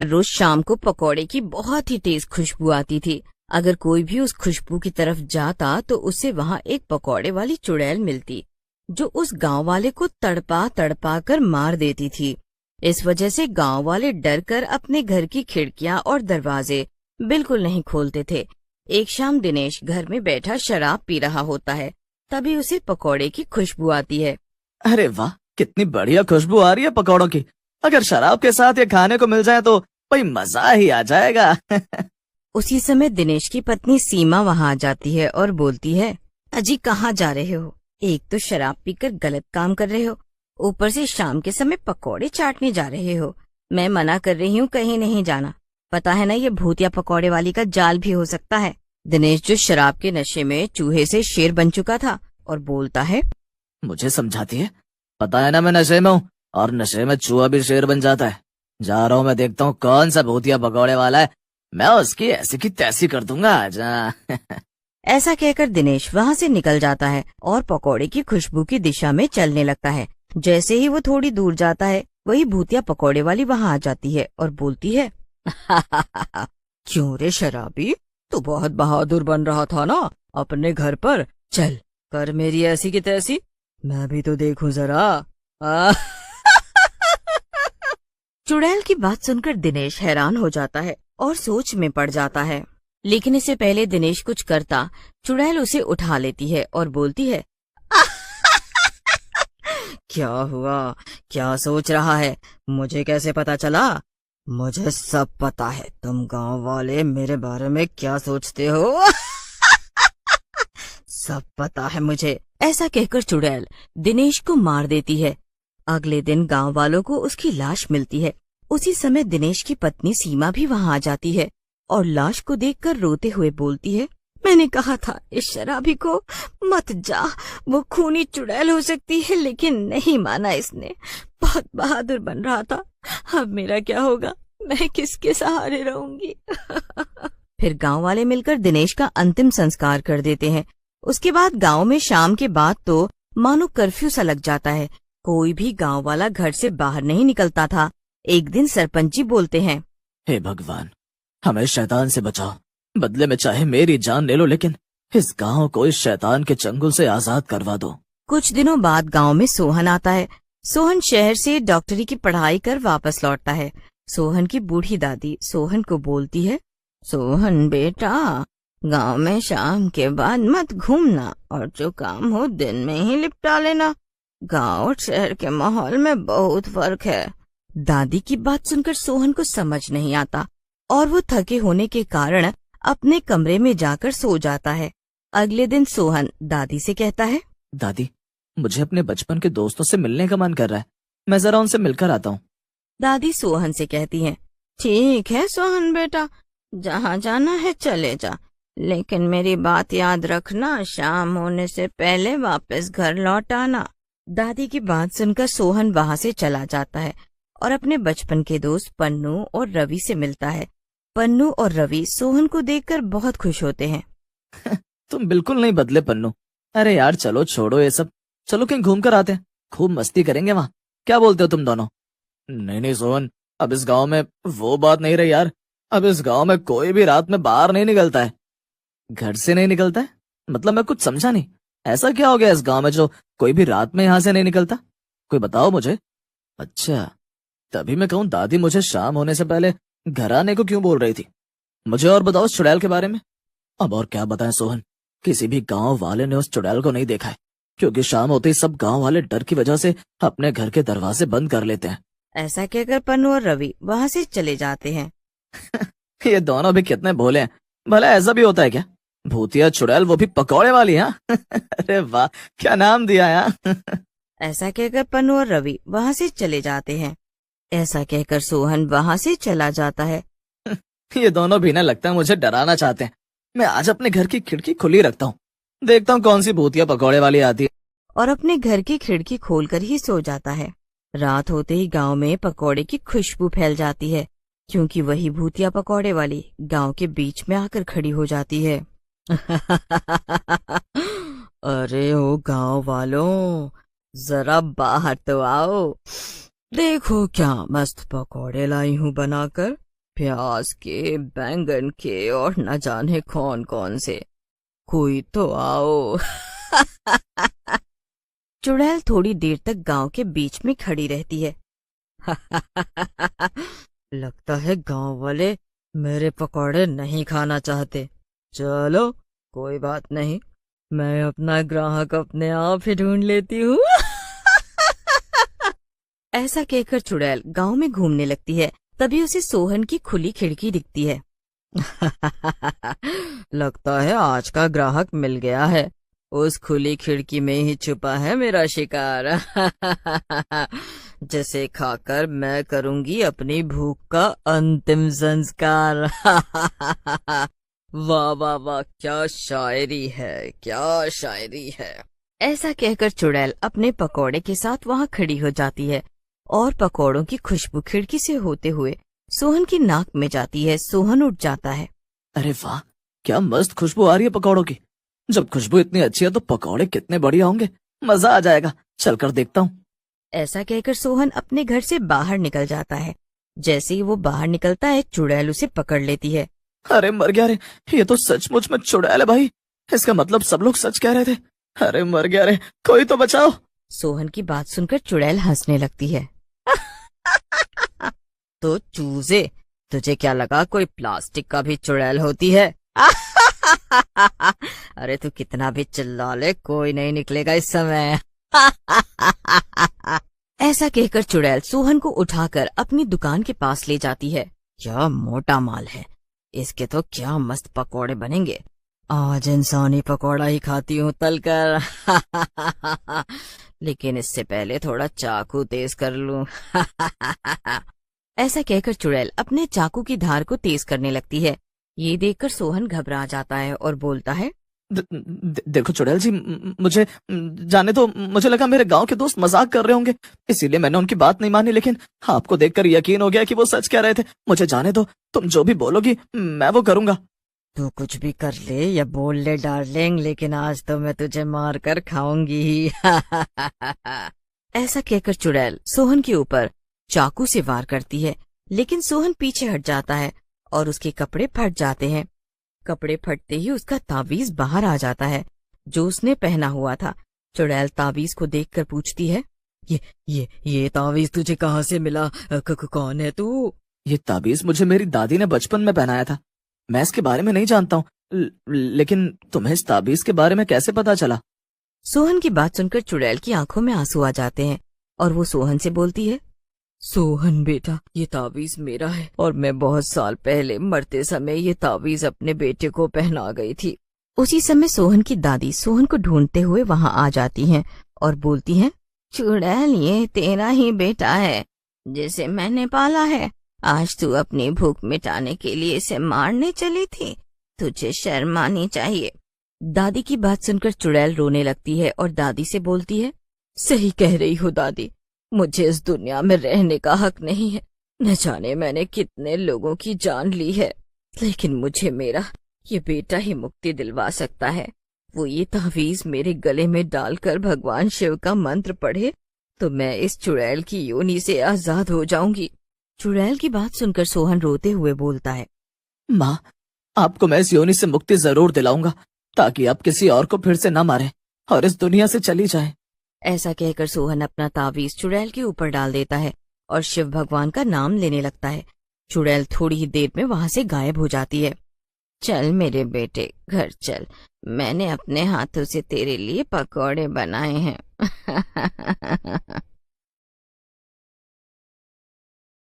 रोज शाम को पकौड़े की बहुत ही तेज खुशबू आती थी। अगर कोई भी उस खुशबू की तरफ जाता तो उसे वहाँ एक पकौड़े वाली चुड़ैल मिलती, जो उस गांव वाले को तड़पा तड़पा कर मार देती थी। इस वजह से गांव वाले डर कर अपने घर की खिड़कियां और दरवाजे बिल्कुल नहीं खोलते थे। एक शाम दिनेश घर में बैठा शराब पी रहा होता है, तभी उसे पकौड़े की खुशबू आती है। अरे वाह, कितनी बढ़िया खुशबू आ रही है पकौड़ों की। अगर शराब के साथ ये खाने को मिल जाए तो भाई मजा ही आ जाएगा। उसी समय दिनेश की पत्नी सीमा वहाँ आ जाती है और बोलती है, अजी कहाँ जा रहे हो? एक तो शराब पीकर गलत काम कर रहे हो, ऊपर से शाम के समय पकौड़े चाटने जा रहे हो। मैं मना कर रही हूँ, कहीं नहीं जाना। पता है ना, ये भूतिया पकौड़े वाली का जाल भी हो सकता है। दिनेश जो शराब के नशे में चूहे से शेर बन चुका था और बोलता है, मुझे समझाती है, पता है ना मैं नशे में हूँ और नशे में चूहा भी शेर बन जाता है। जा रहा हूँ, मैं देखता हूँ कौन सा भूतिया पकौड़े वाला है, मैं उसकी ऐसी की तैसी कर दूंगा आज। ऐसा कहकर दिनेश वहाँ से निकल जाता है और पकौड़े की खुशबू की दिशा में चलने लगता है। जैसे ही वो थोड़ी दूर जाता है, वही भूतिया पकौड़े वाली वहाँ आ जाती है और बोलती है, क्यों रे शराबी, तू बहुत बहादुर बन रहा था ना अपने घर पर। चल कर मेरी ऐसी की तैसी, मैं भी तो देखूं जरा। चुड़ैल की बात सुनकर दिनेश हैरान हो जाता है और सोच में पड़ जाता है। लेकिन इससे पहले दिनेश कुछ करता, चुड़ैल उसे उठा लेती है और बोलती है, क्या हुआ, क्या सोच रहा है? मुझे कैसे पता चला? मुझे सब पता है, तुम गांव वाले मेरे बारे में क्या सोचते हो। सब पता है मुझे। ऐसा कहकर चुड़ैल दिनेश को मार देती है। अगले दिन गांव वालों को उसकी लाश मिलती है। उसी समय दिनेश की पत्नी सीमा भी वहां आ जाती है और लाश को देखकर रोते हुए बोलती है, मैंने कहा था इस शराबी को मत जा, वो खूनी चुड़ैल हो सकती है, लेकिन नहीं माना इसने। बहुत बहादुर बन रहा था, अब मेरा क्या होगा? मैं किसके सहारे रहूंगी? फिर गांव वाले मिलकर दिनेश का अंतिम संस्कार कर देते हैं। उसके बाद गांव में शाम के बाद तो मानो कर्फ्यू सा लग जाता है। कोई भी गांव वाला घर से बाहर नहीं निकलता था। एक दिन सरपंच जी बोलते हैं, हे भगवान, हमें शैतान से बचाओ, बदले में चाहे मेरी जान ले लो, लेकिन इस गांव को इस शैतान के चंगुल से आजाद करवा दो। कुछ दिनों बाद गांव में सोहन आता है। सोहन शहर से डॉक्टरी की पढ़ाई कर वापस लौटता है। सोहन की बूढ़ी दादी सोहन को बोलती है, सोहन बेटा, गांव में शाम के बाद मत घूमना और जो काम हो दिन में ही निपटा लेना। गांव और शहर के माहौल में बहुत फर्क है। दादी की बात सुनकर सोहन को समझ नहीं आता और वो थके होने के कारण अपने कमरे में जाकर सो जाता है। अगले दिन सोहन दादी से कहता है, दादी, मुझे अपने बचपन के दोस्तों से मिलने का मन कर रहा है, मैं जरा उनसे मिलकर आता हूँ। दादी सोहन से कहती हैं, ठीक है सोहन बेटा, जहाँ जाना है चले जा, लेकिन मेरी बात याद रखना, शाम होने से पहले वापस घर लौट आना। दादी की बात सुनकर सोहन वहाँ से चला जाता है और अपने बचपन के दोस्त पन्नू और रवि से मिलता है। पन्नू और रवि सोहन को देखकर बहुत खुश होते हैं। तुम बिल्कुल नहीं बदले पन्नू। अरे यार चलो छोड़ो ये सब, चलो कहीं घूम कर आते हैं, खूब मस्ती करेंगे वहाँ। क्या बोलते हो तुम दोनों? नहीं नहीं सोहन, अब इस गांव में वो बात नहीं रही यार। अब इस गांव में कोई भी रात में बाहर नहीं निकलता है। घर से नहीं निकलता है? मतलब मैं कुछ समझा नहीं। ऐसा क्या हो गया इस गांव में जो कोई भी रात में यहाँ से नहीं निकलता? कोई बताओ मुझे। अच्छा, तभी मैं कहूँ दादी मुझे शाम होने से पहले घर आने को क्यों बोल रही थी। मुझे और बताओ उस चुड़ैल के बारे में। अब और क्या बताएं सोहन, किसी भी गांव वाले ने उस चुड़ैल को नहीं देखा है, क्योंकि शाम होते ही सब गांव वाले डर की वजह से अपने घर के दरवाजे बंद कर लेते हैं। ऐसा कहकर पन्नू और रवि वहाँ से चले जाते हैं। ये दोनों भी कितने भोले हैं। भला ऐसा भी होता है क्या? भूतिया चुड़ैल, वो भी पकौड़े वाली। हाँ। अरे वाह, क्या नाम दिया यार। ऐसा कहकर पन्नू और रवि वहाँ से चले जाते हैं। ऐसा कहकर सोहन वहाँ से चला जाता है। ये दोनों भी ना लगता है मुझे डराना चाहते हैं। मैं आज अपने घर की खिड़की खुली रखता हूँ, देखता हूँ कौन सी भूतिया पकौड़े वाली आती है। और अपने घर की खिड़की खोलकर ही सो जाता है। रात होते ही गांव में पकौड़े की खुशबू फैल जाती है, क्योंकि वही भूतिया पकौड़े वाली गांव के बीच में आकर खड़ी हो जाती है। अरे ओ गांव वालों, जरा बाहर तो आओ, देखो क्या मस्त पकौड़े लाई हूँ बनाकर। प्याज के, बैंगन के और न जाने कौन कौन से। कोई तो आओ। चुड़ैल थोड़ी देर तक गांव के बीच में खड़ी रहती है। लगता है गांव वाले मेरे पकौड़े नहीं खाना चाहते। चलो कोई बात नहीं, मैं अपना ग्राहक अपने आप ही ढूंढ लेती हूँ। ऐसा कहकर चुड़ैल गांव में घूमने लगती है। तभी उसे सोहन की खुली खिड़की दिखती है। लगता है आज का ग्राहक मिल गया है। उस खुली खिड़की में ही छुपा है मेरा शिकार। जिसे खाकर मैं करूंगी अपनी भूख का अंतिम संस्कार। वाह वाह वाह, क्या शायरी है, क्या शायरी है। ऐसा कहकर चुड़ैल अपने पकौड़े के साथ वहां खड़ी हो जाती है और पकौड़ों की खुशबू खिड़की से होते हुए सोहन की नाक में जाती है। सोहन उठ जाता है। अरे वाह, क्या मस्त खुशबू आ रही है पकौड़ों की। जब खुशबू इतनी अच्छी है तो पकौड़े कितने बढ़िया होंगे। मजा आ जाएगा, चलकर देखता हूँ। ऐसा कहकर सोहन अपने घर से बाहर निकल जाता है। जैसे ही वो बाहर निकलता है चुड़ैल उसे पकड़ लेती है। अरे मर गया रे, ये तो सचमुच में चुड़ैल है भाई। इसका मतलब सब लोग सच कह रहे थे। अरे मर गया रे, कोई तो बचाओ। सोहन की बात सुनकर चुड़ैल हंसने लगती है। तो चूजे, तुझे क्या लगा कोई प्लास्टिक का भी चुड़ैल होती है? अरे तू कितना भी चिल्ला ले, कोई नहीं निकलेगा इस समय। ऐसा कहकर चुड़ैल सोहन को उठाकर अपनी दुकान के पास ले जाती है। क्या मोटा माल है, इसके तो क्या मस्त पकोड़े बनेंगे। आज इंसानी पकोड़ा ही खाती हूँ तलकर। लेकिन इससे पहले थोड़ा चाकू तेज कर लूं। ऐसा कहकर चुड़ैल अपने चाकू की धार को तेज करने लगती है। ये देखकर सोहन घबरा जाता है और बोलता है, देखो चुड़ैल जी, मुझे जाने दो। मुझे लगा मेरे गांव के दोस्त मजाक कर रहे होंगे, इसीलिए मैंने उनकी बात नहीं मानी। लेकिन आपको देखकर यकीन हो गया कि वो सच कह रहे थे। मुझे जाने दो, तुम जो भी बोलोगी मैं वो करूंगा। तू कुछ भी कर ले या बोल ले डार्लिंग, लेकिन आज तो मैं तुझे मार कर खाऊंगी ही। ऐसा कहकर चुड़ैल सोहन के ऊपर चाकू से वार करती है। लेकिन सोहन पीछे हट जाता है और उसके कपड़े फट जाते हैं। कपड़े फटते ही उसका ताबीज बाहर आ जाता है जो उसने पहना हुआ था। चुड़ैल ताबीज को देखकर पूछती है, ये ताबीज तुझे कहाँ से मिला? कौन है तू? ये ताबीज मुझे मेरी दादी ने बचपन में पहनाया था। मैं इसके बारे में नहीं जानता हूँ, लेकिन तुम्हें इस ताबीज के बारे में कैसे पता चला? सोहन की बात सुनकर चुड़ैल की आंखों में आंसू आ जाते हैं और वो सोहन से बोलती है, सोहन बेटा, ये ताबीज मेरा है और मैं बहुत साल पहले मरते समय ये ताबीज अपने बेटे को पहना गई थी। उसी समय सोहन की दादी सोहन को ढूंढते हुए वहां आ जाती हैं और बोलती हैं, चुड़ैल, ये तेरा ही बेटा है जिसे मैंने पाला है। आज तू अपनी भूख मिटाने के लिए इसे मारने चली थी, तुझे शर्म आनी चाहिए। दादी की बात सुनकर चुड़ैल रोने लगती है और दादी से बोलती है, सही कह रही हो दादी, मुझे इस दुनिया में रहने का हक नहीं है। न जाने मैंने कितने लोगों की जान ली है, लेकिन मुझे मेरा ये बेटा ही मुक्ति दिलवा सकता है। वो ये तावीज मेरे गले में डालकर भगवान शिव का मंत्र पढ़े तो मैं इस चुड़ैल की योनि से आजाद हो जाऊंगी। चुड़ैल की बात सुनकर सोहन रोते हुए बोलता है, माँ, आपको मैं इस योनि से मुक्ति जरूर दिलाऊंगा ताकि आप किसी और को फिर से न मारे और इस दुनिया से चली जाए। ऐसा कहकर सोहन अपना तावीज चुड़ैल के ऊपर डाल देता है और शिव भगवान का नाम लेने लगता है। चुड़ैल थोड़ी ही देर में वहां से गायब हो जाती है। चल मेरे बेटे, घर चल, मैंने अपने हाथों से तेरे लिए पकौड़े बनाए हैं।